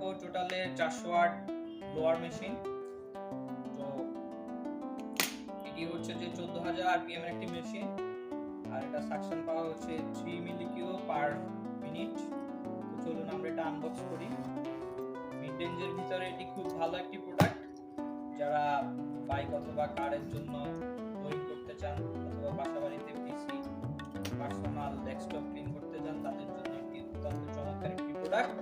দেখাবো টোটালে 400 watt blower machine. তো এটি হচ্ছে যে 14000 আরপিএম এর একটি মেশিন, আর এটা সাকশন পাওয়ার হচ্ছে 3 মিলিকিউ পার মিনিট। তো চলুন আমরা এটা আনবক্স করি। মিড রেঞ্জের ভিতরে এটি খুব ভালো একটি প্রোডাক্ট। যারা বাইক অথবা কারের জন্য ওয়িং করতে চান অথবা বাসাবাড়িতে পিসি পার্সোনাল ডেস্কটপ ক্লিন করতে চান, তাদের জন্য একটি অত্যন্ত চমৎকার একটি প্রোডাক্ট।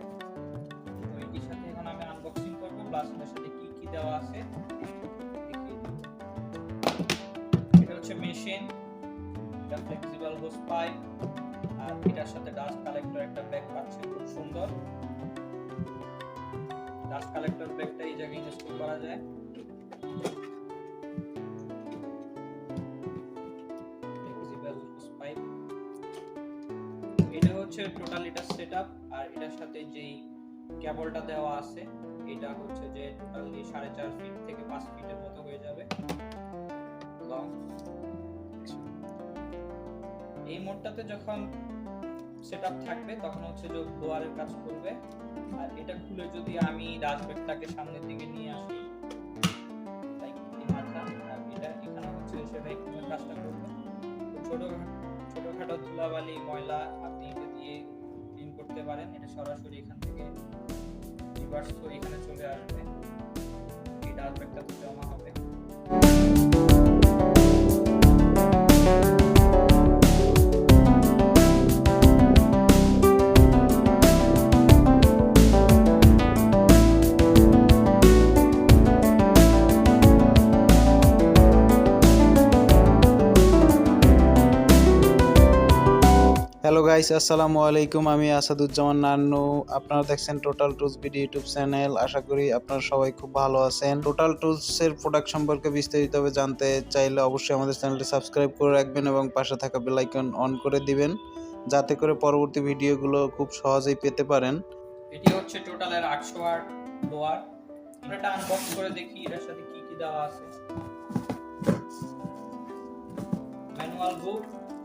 তো এটির সাথে এখন আমি আনবক্সিং করব, প্লাস এর সাথে কি কি দেওয়া আছে দেখিয়ে দিব। এটা হচ্ছে মেশিন, এটা ফ্লেক্সিবল হোস পাইপ, আর এটার সাথে ডাস্ট কালেক্টর একটা ব্যাগ পাচ্ছেন, খুব সুন্দর। ডাস্ট কালেক্টর ব্যাগটা এই জায়গায় ইনস্টল করা যায়। ফ্লেক্সিবল হোস পাইপ, এটা হচ্ছে টোটাল এটা সেটআপ। আর এটার সাথে যেই কেবলটা দেওয়া আছে এটা হচ্ছে যে টোটালি 4.5 ফিট থেকে 5 ফিটের মতো হয়ে যাবে লং। এই মোডটাতে যখন সেটআপ থাকবে তখন হচ্ছে যে ব্লোয়ারের কাজ করবে। আর এটা খুলে যদি আমি ডাস্টব্যাগটাকে সামনের দিকে নিয়ে আসি, লাইক এই মাথা, আর এটা এখানে হচ্ছে সেটা ভ্যাকুয়ামের কাজটা করবে। ছোটখাটো ধুলাবালি ময়লা আপনি এটা দিয়ে ক্লিন করতে পারেন। এটা সরাসরি এখান থেকে রিভার্স করে এখানে চলে আসবে, এই ডাস্টব্যাগটাতে জমা হবে। হ্যালো গাইস, আসসালামু আলাইকুম। আমি আসাদুজ্জামান নান্নু। আপনারা দেখছেন total tools video YouTube channel. আশা করি আপনারা সবাই খুব ভালো আছেন। টোটাল টুলস এর প্রোডাক্ট সম্পর্কে বিস্তারিতভাবে জানতে চাইলে অবশ্যই আমাদের চ্যানেলটি সাবস্ক্রাইব করে রাখবেন এবং পাশে থাকা বেল আইকন অন করে দিবেন, যাতে করে পরবর্তী ভিডিওগুলো খুব সহজেই পেতে পারেন। এটি হচ্ছে টোটালের 800 ওয়াট ব্লোয়ার। আমরা এটা আনবক্স করে দেখি এর সাথে কি কি দেওয়া আছে। ম্যানুয়াল বুক,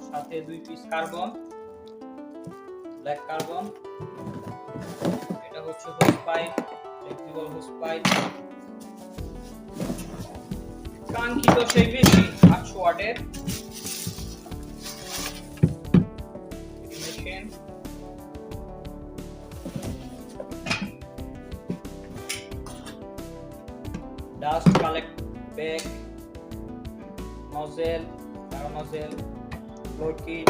সাথে 2 পিস কার্বন, ব্ল্যাক কার্বন। এটা হচ্ছে hose pipe, flexible hose pipe, কাঙ্ক্ষিত সেই মেশিন 800 ওয়াটের machine. Dust collect bag, nozzle, nozzle, floor kit,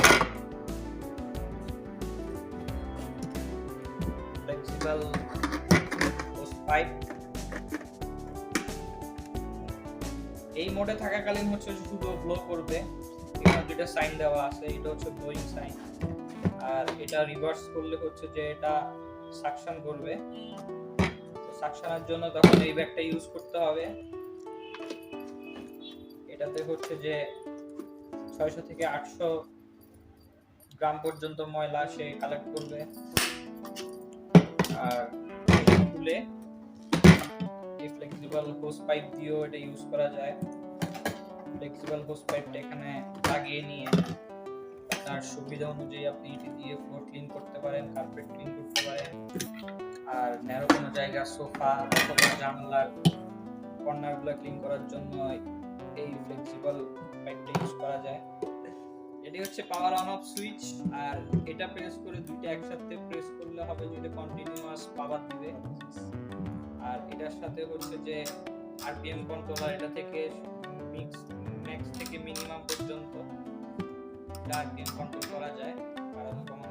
flexible hose pipe. এই মোডে থাকাকালীন হচ্ছে শুধু ব্লো করবে। এখানে যেটা সাইন দেওয়া আছে এটা হচ্ছে ব্লোয়িং সাইন, আর এটা রিভার্স করলে হচ্ছে যে এটা সাকশন করবে। তো সাকশনের জন্য তখন এই ব্যাগটা ইউজ করতে হবে। এটাতে হচ্ছে যে 600 থেকে 800 গ্রাম পর্যন্ত ময়লা সে কালেক্ট করবে। আর খুলে এই ফ্লেক্সিবল হোস পাইপ দিয়েও এটা ইউজ করা যায়। ফ্লেক্সিবল হোস পাইপটা এখানে লাগিয়ে নিয়ে আপনার সুবিধা অনুযায়ী আপনি এটি দিয়ে ফ্লোর ক্লিন করতে পারেন, কার্পেট ক্লিন করতে পারেন। আর ন্যারো কোনো জায়গা সোফা অথবা জানলার কর্নারগুলো ক্লিন করার জন্য এই ফ্লেক্সিবল পাইপটা ইউজ করা যায়। এটি হচ্ছে পাওয়ার অন অফ সুইচ, আর এটা প্রেস করে দুইটা একসাথে প্রেস করলে হবে যেটা কন্টিনিউয়াস পাওয়ার দিবে। আর এটার সাথে হচ্ছে যে আরপিএম কন্ট্রোলার, এটা থেকে ম্যাক্স থেকে মিনিমাম পর্যন্ত আরপিএম কন্ট্রোল করা যায়, বাড়ানো কমানো